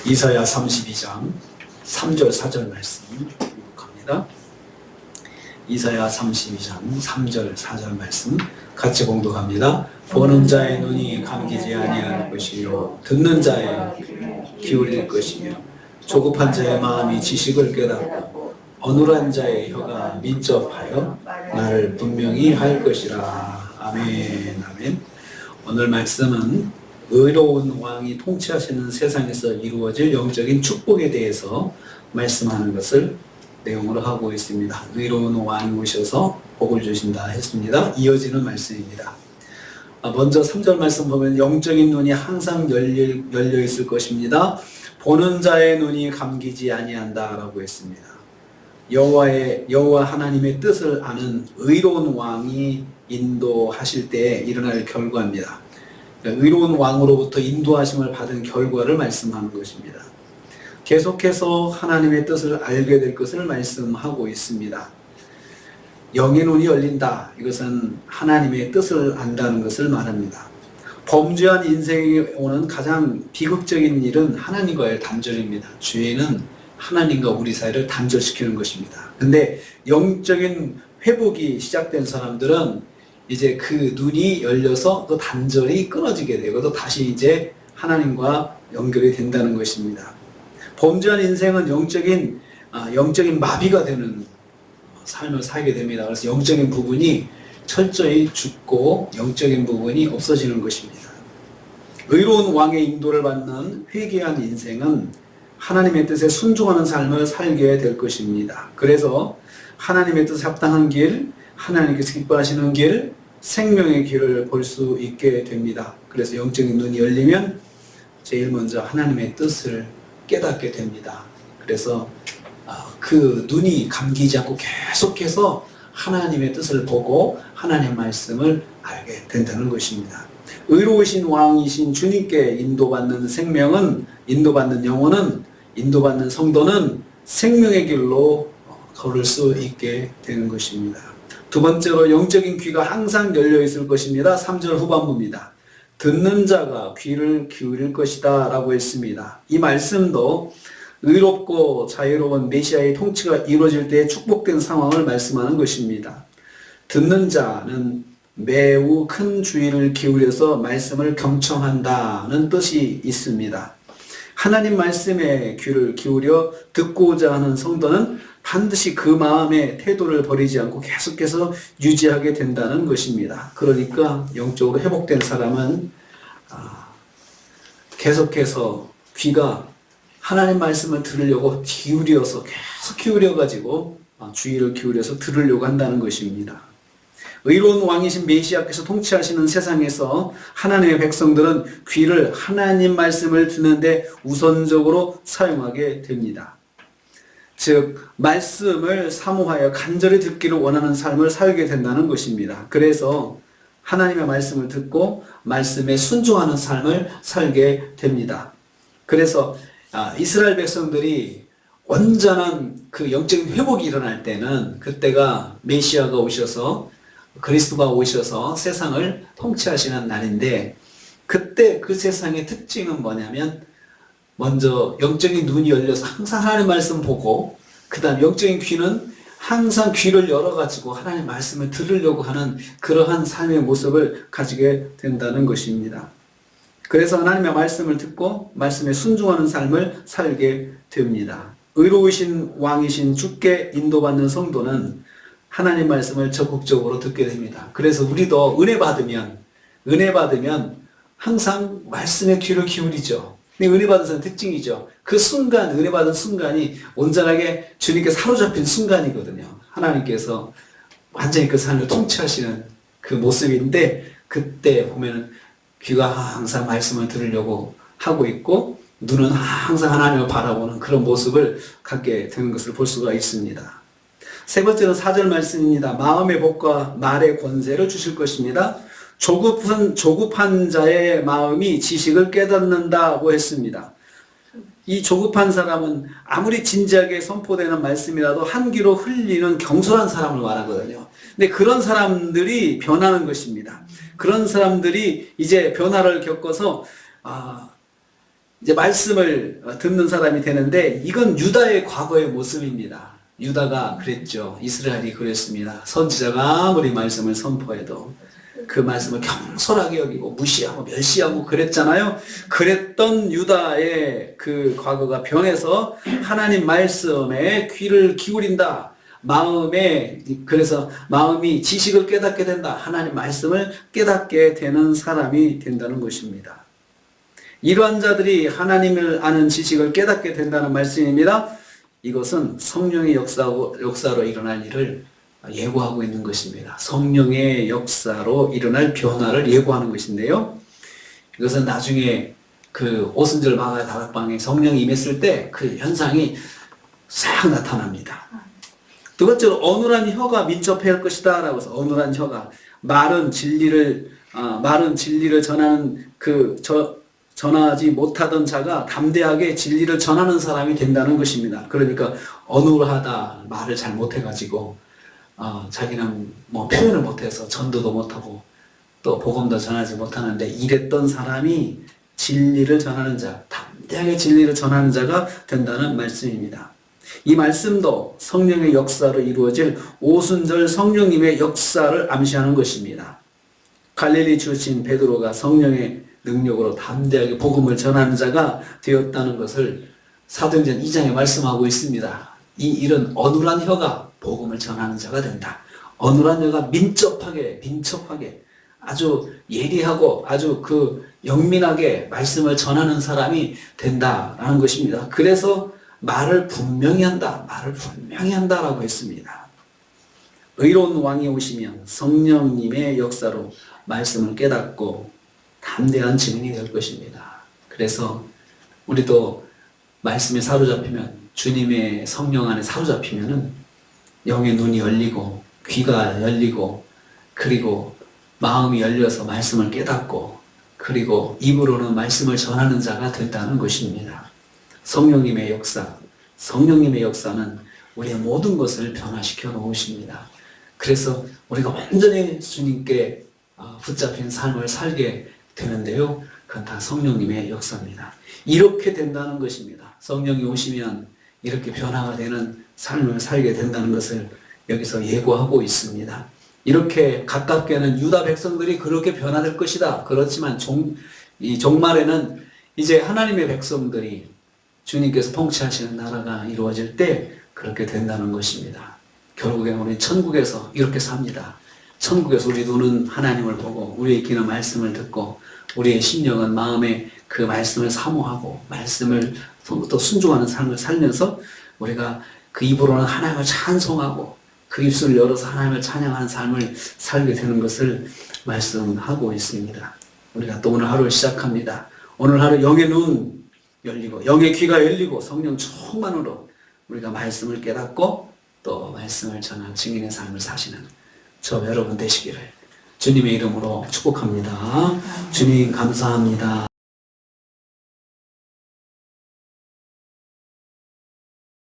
이사야 32장 3절 4절 말씀 공독합니다. 이사야 32장 3절 4절 말씀 같이 공독합니다. 보는 자의 눈이 감기지 아니할 것이요 듣는 자의 기울일 것이며 조급한 자의 마음이 지식을 깨닫고 어눌한 자의 혀가 민첩하여 나를 분명히 할 것이라. 아멘. 아멘. 오늘 말씀은 의로운 왕이 통치하시는 세상에서 이루어질 영적인 축복에 대해서 말씀하는 것을 내용으로 하고 있습니다. 의로운 왕이 오셔서 복을 주신다 했습니다. 이어지는 말씀입니다. 먼저 3절 말씀 보면 영적인 눈이 항상 열려 있을 것입니다. 보는 자의 눈이 감기지 아니한다 라고 했습니다. 여호와 하나님의 뜻을 아는 의로운 왕이 인도하실 때 일어날 결과입니다. 의로운 왕으로부터 인도하심을 받은 결과를 말씀하는 것입니다. 계속해서 하나님의 뜻을 알게 될 것을 말씀하고 있습니다. 영의 눈이 열린다. 이것은 하나님의 뜻을 안다는 것을 말합니다. 범죄한 인생에 오는 가장 비극적인 일은 하나님과의 단절입니다. 죄는 하나님과 우리 사이를 단절시키는 것입니다. 근데 영적인 회복이 시작된 사람들은 이제 그 눈이 열려서 또 단절이 끊어지게 되고 또 다시 이제 하나님과 연결이 된다는 것입니다. 범죄한 인생은 영적인 마비가 되는 삶을 살게 됩니다. 그래서 영적인 부분이 철저히 죽고 영적인 부분이 없어지는 것입니다. 의로운 왕의 인도를 받는 회개한 인생은 하나님의 뜻에 순종하는 삶을 살게 될 것입니다. 그래서 하나님의 뜻에 합당한 길, 하나님께서 기뻐하시는 길, 생명의 길을 볼 수 있게 됩니다. 그래서 영적인 눈이 열리면 제일 먼저 하나님의 뜻을 깨닫게 됩니다. 그래서 그 눈이 감기지 않고 계속해서 하나님의 뜻을 보고 하나님의 말씀을 알게 된다는 것입니다. 의로우신 왕이신 주님께 인도받는 생명은, 인도받는 영혼은, 인도받는 성도는 생명의 길로 걸을 수 있게 되는 것입니다. 두 번째로 영적인 귀가 항상 열려 있을 것입니다. 3절 후반부입니다. 듣는 자가 귀를 기울일 것이다 라고 했습니다. 이 말씀도 의롭고 자유로운 메시아의 통치가 이루어질 때 축복된 상황을 말씀하는 것입니다. 듣는 자는 매우 큰 주의를 기울여서 말씀을 경청한다는 뜻이 있습니다. 하나님 말씀에 귀를 기울여 듣고자 하는 성도는 반드시 그 마음의 태도를 버리지 않고 계속해서 유지하게 된다는 것입니다. 그러니까 영적으로 회복된 사람은 계속해서 귀가 하나님 말씀을 들으려고 기울여서 계속 기울여가지고 주의를 기울여서 들으려고 한다는 것입니다. 의로운 왕이신 메시아께서 통치하시는 세상에서 하나님의 백성들은 귀를 하나님 말씀을 듣는데 우선적으로 사용하게 됩니다. 즉 말씀을 사모하여 간절히 듣기를 원하는 삶을 살게 된다는 것입니다. 그래서 하나님의 말씀을 듣고 말씀에 순종하는 삶을 살게 됩니다. 그래서 이스라엘 백성들이 온전한 그 영적인 회복이 일어날 때는 그때가 메시아가 오셔서 그리스도가 오셔서 세상을 통치하시는 날인데, 그때 그 세상의 특징은 뭐냐면 먼저 영적인 눈이 열려서 항상 하나님 말씀 보고, 그 다음 영적인 귀는 항상 귀를 열어가지고 하나님 말씀을 들으려고 하는 그러한 삶의 모습을 가지게 된다는 것입니다. 그래서 하나님의 말씀을 듣고 말씀에 순종하는 삶을 살게 됩니다. 의로우신 왕이신 주께 인도받는 성도는 하나님 말씀을 적극적으로 듣게 됩니다. 그래서 우리도 은혜 받으면 항상 말씀에 귀를 기울이죠. 은혜 받은 사람의 특징이죠. 그 순간, 은혜 받은 순간이 온전하게 주님께 사로잡힌 순간이거든요. 하나님께서 완전히 그 삶을 통치하시는 그 모습인데, 그때 보면은 귀가 항상 말씀을 들으려고 하고 있고, 눈은 항상 하나님을 바라보는 그런 모습을 갖게 되는 것을 볼 수가 있습니다. 세 번째는 4절 말씀입니다. 마음의 복과 말의 권세를 주실 것입니다. 조급한 자의 마음이 지식을 깨닫는다고 했습니다. 이 조급한 사람은 아무리 진지하게 선포되는 말씀이라도 한 귀로 흘리는 경솔한 사람을 말하거든요. 근데 그런 사람들이 변하는 것입니다. 그런 사람들이 이제 변화를 겪어서 이제 말씀을 듣는 사람이 되는데 이건 유다의 과거의 모습입니다. 유다가 그랬죠. 이스라엘이 그랬습니다. 선지자가 아무리 말씀을 선포해도 그 말씀을 경솔하게 여기고 무시하고 멸시하고 그랬잖아요. 그랬던 유다의 그 과거가 변해서 하나님 말씀에 귀를 기울인다. 그래서 마음이 지식을 깨닫게 된다. 하나님 말씀을 깨닫게 되는 사람이 된다는 것입니다. 이러한 자들이 하나님을 아는 지식을 깨닫게 된다는 말씀입니다. 이것은 성령의 역사로 일어날 일을 예고하고 있는 것입니다. 성령의 역사로 일어날 변화를 예고하는 것인데요. 이것은 나중에 그 오순절 마가 다락방에 성령이 임했을 때 그 현상이 싹 나타납니다. 두 번째로 어눌한 혀가 민첩할 것이다 라고 해서 어눌한 혀가 말은 진리를 전하는 전하지 못하던 자가 담대하게 진리를 전하는 사람이 된다는 것입니다. 그러니까 어눌하다, 말을 잘 못해가지고 자기는 뭐 표현을 못해서 전도도 못하고 또 복음도 전하지 못하는데 이랬던 사람이 진리를 전하는 자, 담대하게 진리를 전하는 자가 된다는 말씀입니다. 이 말씀도 성령의 역사로 이루어질 오순절 성령님의 역사를 암시하는 것입니다. 갈릴리 출신 베드로가 성령의 능력으로 담대하게 복음을 전하는 자가 되었다는 것을 사도행전 2장에 말씀하고 있습니다. 이 일은 어눌한 혀가 복음을 전하는 자가 된다. 어눌한 혀가 민첩하게 아주 예리하고 아주 영민하게 말씀을 전하는 사람이 된다라는 것입니다. 그래서 말을 분명히 한다라고 했습니다. 의로운 왕이 오시면 성령님의 역사로 말씀을 깨닫고 담대한 증인이 될 것입니다. 그래서 우리도 말씀에 사로잡히면, 주님의 성령 안에 사로잡히면은 영의 눈이 열리고 귀가 열리고 그리고 마음이 열려서 말씀을 깨닫고 그리고 입으로는 말씀을 전하는 자가 된다는 것입니다. 성령님의 역사는 우리의 모든 것을 변화시켜 놓으십니다. 그래서 우리가 완전히 주님께 붙잡힌 삶을 살게 되는데요. 그건 다 성령님의 역사입니다. 이렇게 된다는 것입니다. 성령이 오시면 이렇게 변화가 되는 삶을 살게 된다는 것을 여기서 예고하고 있습니다. 이렇게 가깝게는 유다 백성들이 그렇게 변화될 것이다. 그렇지만 종말에는 이제 하나님의 백성들이 주님께서 통치하시는 나라가 이루어질 때 그렇게 된다는 것입니다. 결국에 우리 천국에서 이렇게 삽니다. 천국에서 우리 눈은 하나님을 보고 우리의 귀는 말씀을 듣고 우리의 심령은 마음에 그 말씀을 사모하고 말씀을 또 순종하는 삶을 살면서 우리가 그 입으로는 하나님을 찬송하고 그 입술을 열어서 하나님을 찬양하는 삶을 살게 되는 것을 말씀하고 있습니다. 우리가 또 오늘 하루를 시작합니다. 오늘 하루 영의 눈 열리고 영의 귀가 열리고 성령 충만으로 우리가 말씀을 깨닫고 또 말씀을 전한 증인의 삶을 사시는 저 여러분 되시기를 주님의 이름으로 축복합니다. 주님 감사합니다.